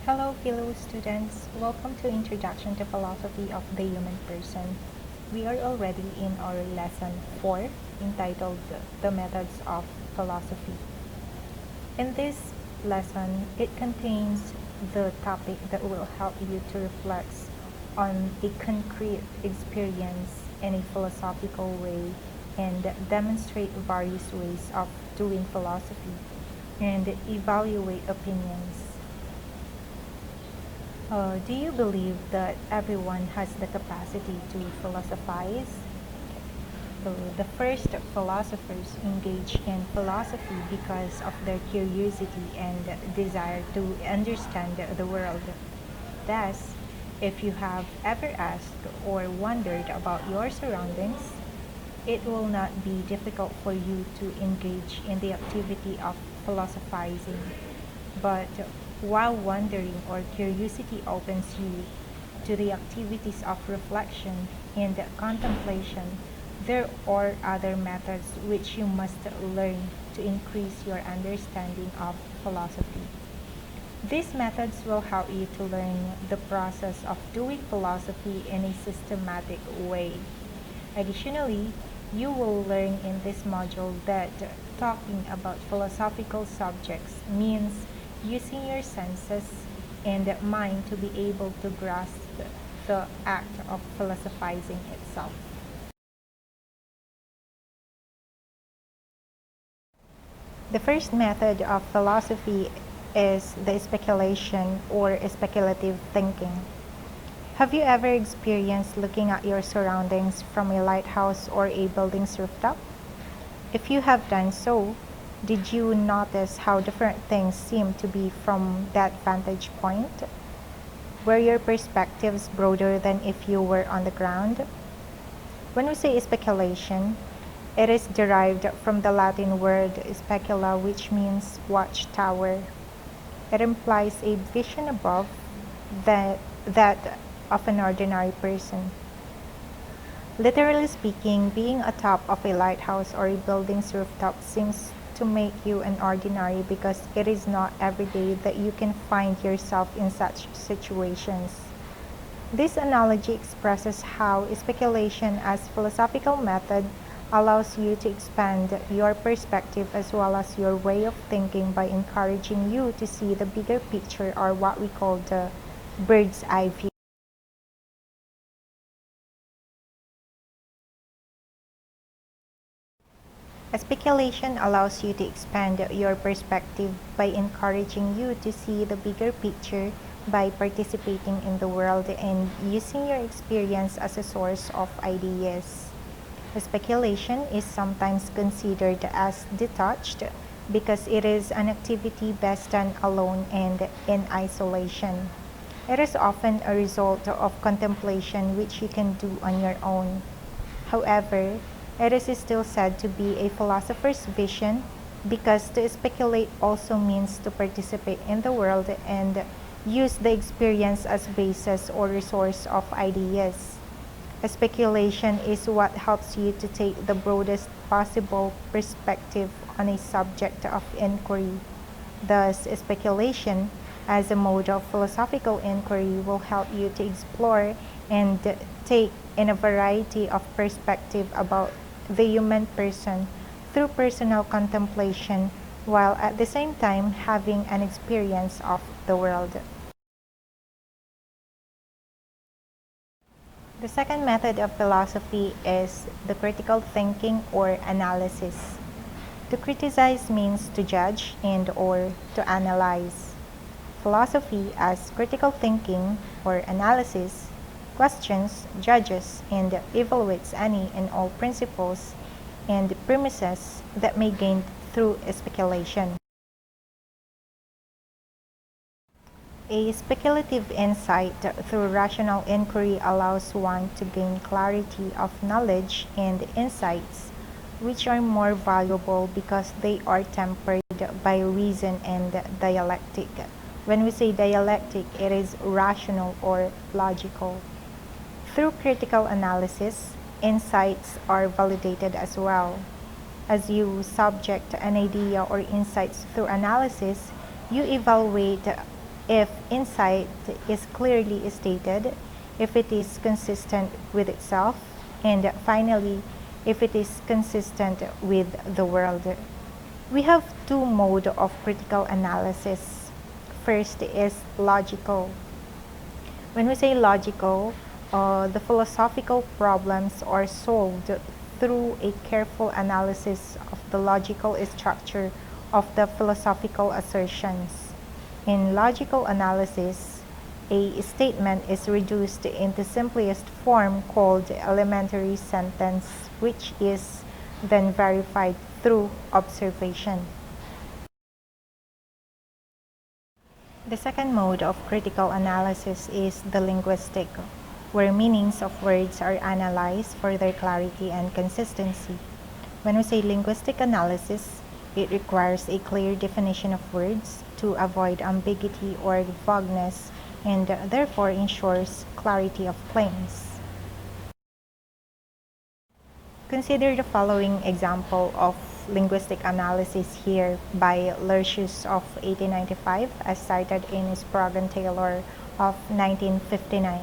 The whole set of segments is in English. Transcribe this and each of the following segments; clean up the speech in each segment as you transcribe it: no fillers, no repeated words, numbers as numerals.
Hello, fellow students. Welcome to Introduction to Philosophy of the Human Person. We are already in our lesson 4 entitled The Methods of Philosophy. In this lesson, it contains the topic that will help you to reflect on a concrete experience in a philosophical way and demonstrate various ways of doing philosophy and evaluate opinions. Do you believe that everyone has the capacity to philosophize? The first philosophers engaged in philosophy because of their curiosity and desire to understand the world. Thus, if you have ever asked or wondered about your surroundings, it will not be difficult for you to engage in the activity of philosophizing. But while wondering or curiosity opens you to the activities of reflection and contemplation, there are other methods which you must learn to increase your understanding of philosophy. These methods will help you to learn the process of doing philosophy in a systematic way. Additionally, you will learn in this module that talking about philosophical subjects means using your senses and mind to be able to grasp the act of philosophizing itself. The first method of philosophy is the speculation or speculative thinking. Have you ever experienced looking at your surroundings from a lighthouse or a building's rooftop? If you have done so, did you notice how different things seem to be from that vantage point? Were your perspectives broader than if you were on the ground? When we say speculation, it is derived from the Latin word specula, which means watchtower. It implies a vision above that of an ordinary person. Literally speaking, being atop of a lighthouse or a building's rooftop seems to make you an ordinary because it is not every day that you can find yourself in such situations. This analogy expresses how speculation as philosophical method allows you to expand your perspective as well as your way of thinking by encouraging you to see the bigger picture, or what we call the bird's eye view. Speculation allows you to expand your perspective by encouraging you to see the bigger picture by participating in the world and using your experience as a source of ideas. Speculation is sometimes considered as detached because it is an activity best done alone and in isolation. It is often a result of contemplation which you can do on your own. However, it is still said to be a philosopher's vision because to speculate also means to participate in the world and use the experience as basis or resource of ideas. Speculation is what helps you to take the broadest possible perspective on a subject of inquiry. Thus, speculation as a mode of philosophical inquiry will help you to explore and take in a variety of perspective about the human person through personal contemplation while at the same time having an experience of the world. The second method of philosophy is the critical thinking or analysis. To criticize means to judge and or to analyze. Philosophy as critical thinking or analysis questions, judges, and evaluates any and all principles and premises that may gain through speculation. A speculative insight through rational inquiry allows one to gain clarity of knowledge and insights, which are more valuable because they are tempered by reason and dialectic. When we say dialectic, it is rational or logical. Through critical analysis, insights are validated as well. As you subject an idea or insights through analysis, you evaluate if insight is clearly stated, if it is consistent with itself, and finally, if it is consistent with the world. We have two modes of critical analysis. First is logical. When we say logical, the philosophical problems are solved through a careful analysis of the logical structure of the philosophical assertions. In logical analysis, a statement is reduced into simplest form called elementary sentence, which is then verified through observation. The second mode of critical analysis is the linguistic, where meanings of words are analyzed for their clarity and consistency. When we say linguistic analysis, it requires a clear definition of words to avoid ambiguity or vagueness and therefore ensures clarity of claims. Consider the following example of linguistic analysis here by Lersius of 1895 as cited in Sprague Taylor of 1959.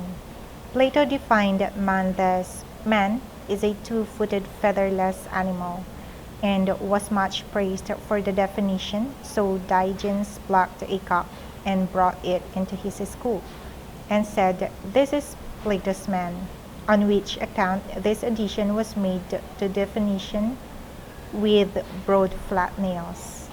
Plato defined man thus: man is a two-footed featherless animal, and was much praised for the definition, so Diogenes plucked a cock and brought it into his school, and said, "This is Plato's man," on which account this addition was made to definition with broad flat nails.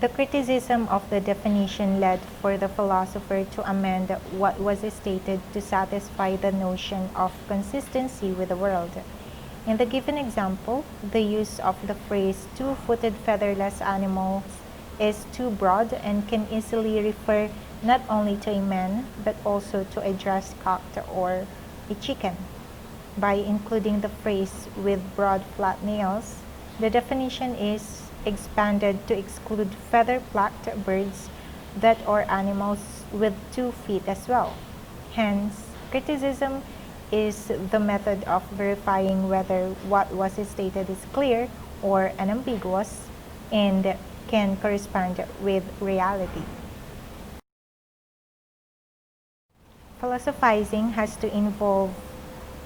The criticism of the definition led for the philosopher to amend what was stated to satisfy the notion of consistency with the world. In the given example, the use of the phrase two-footed featherless animals is too broad and can easily refer not only to a man but also to a dressed cock or a chicken. By including the phrase with broad flat nails, the definition is expanded to exclude feather-plucked birds that are animals with 2 feet as well. Hence, criticism is the method of verifying whether what was stated is clear or unambiguous and can correspond with reality. Philosophizing has to involve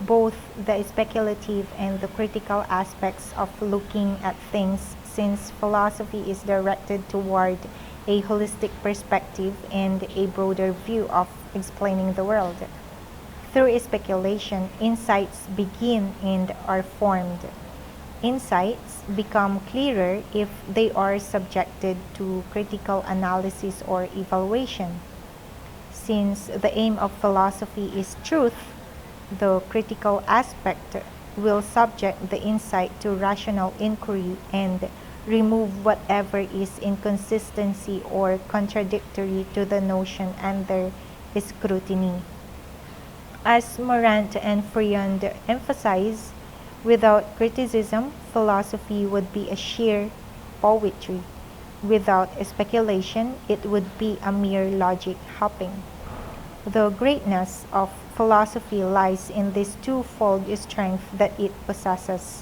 both the speculative and the critical aspects of looking at things, since philosophy is directed toward a holistic perspective and a broader view of explaining the world. Through speculation, insights begin and are formed. Insights become clearer if they are subjected to critical analysis or evaluation. Since the aim of philosophy is truth, the critical aspect will subject the insight to rational inquiry and remove whatever is inconsistency or contradictory to the notion under scrutiny. As Morant and Friand emphasize, without criticism, philosophy would be a sheer poetry. Without speculation, it would be a mere logic hopping. The greatness of philosophy lies in this twofold strength that it possesses: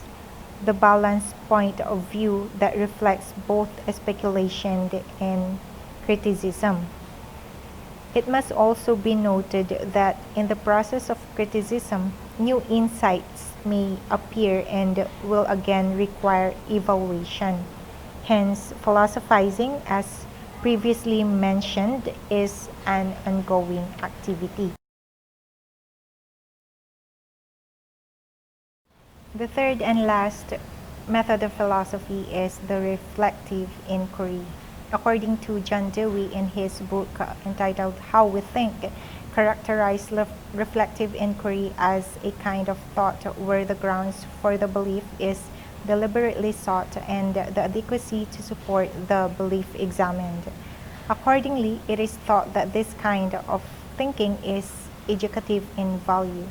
the balanced point of view that reflects both speculation and criticism. It must also be noted that in the process of criticism, new insights may appear and will again require evaluation. Hence, philosophizing, as previously mentioned, is an ongoing activity. The third and last method of philosophy is the reflective inquiry. According to John Dewey in his book entitled How We Think, characterized reflective inquiry as a kind of thought where the grounds for the belief is deliberately sought and the adequacy to support the belief examined. Accordingly, it is thought that this kind of thinking is educative in value.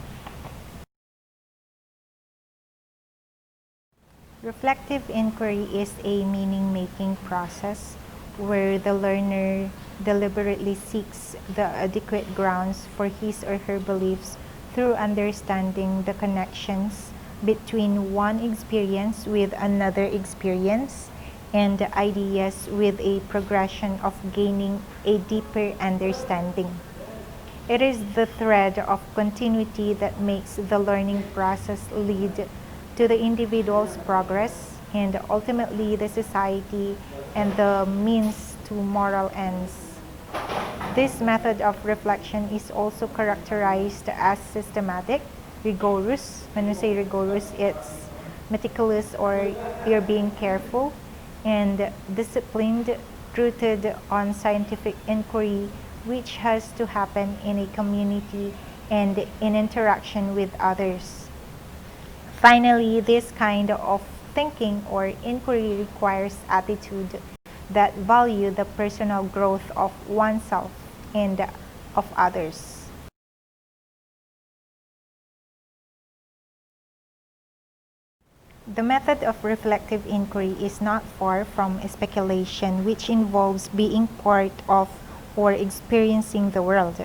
Reflective inquiry is a meaning-making process where the learner deliberately seeks the adequate grounds for his or her beliefs through understanding the connections between one experience with another experience and ideas with a progression of gaining a deeper understanding. It is the thread of continuity that makes the learning process lead to the individual's progress and ultimately the society and the means to moral ends. This method of reflection is also characterized as systematic, rigorous. When we say rigorous, it's meticulous or you're being careful, and disciplined, rooted on scientific inquiry, which has to happen in a community and in interaction with others. Finally, this kind of thinking or inquiry requires attitude that value the personal growth of oneself and of others. The method of reflective inquiry is not far from speculation, which involves being part of or experiencing the world.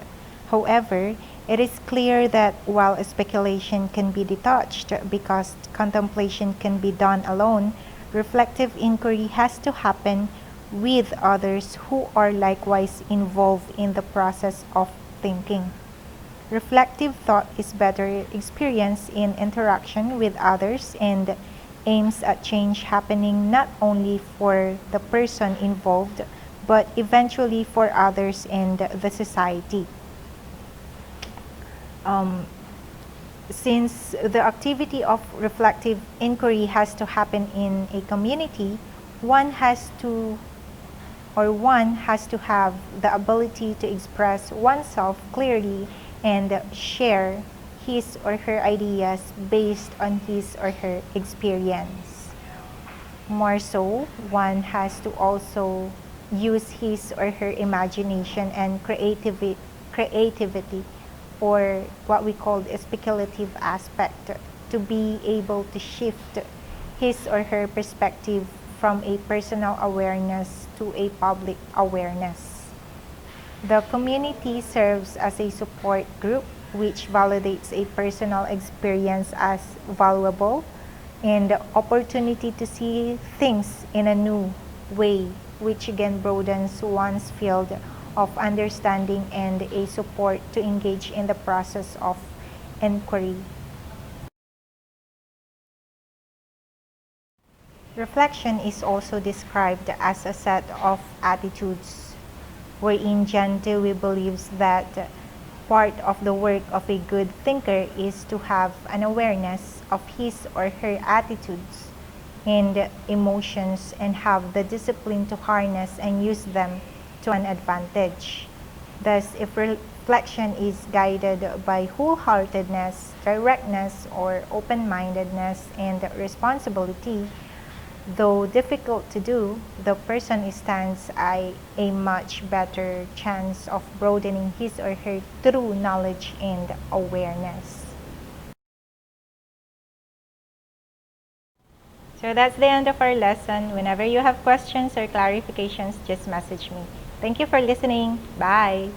However, it is clear that while speculation can be detached because contemplation can be done alone, reflective inquiry has to happen with others who are likewise involved in the process of thinking. Reflective thought is better experienced in interaction with others and aims at change happening not only for the person involved but eventually for others and the society. Um, since the activity of reflective inquiry has to happen in a community, one has to one has to have the ability to express oneself clearly and share his or her ideas based on his or her experience. More so, one has to also use his or her imagination and creativity or what we call the speculative aspect to be able to shift his or her perspective from a personal awareness to a public awareness. The community serves as a support group which validates a personal experience as valuable and the opportunity to see things in a new way, which again broadens one's field of understanding and a support to engage in the process of inquiry. Reflection is also described as a set of attitudes, wherein John Dewey believes that part of the work of a good thinker is to have an awareness of his or her attitudes and emotions and have the discipline to harness and use them to an advantage. Thus, if reflection is guided by wholeheartedness, directness, or open-mindedness and responsibility, though difficult to do, the person stands a much better chance of broadening his or her true knowledge and awareness. So that's the end of our lesson. Whenever you have questions or clarifications, just message me. Thank you for listening. Bye.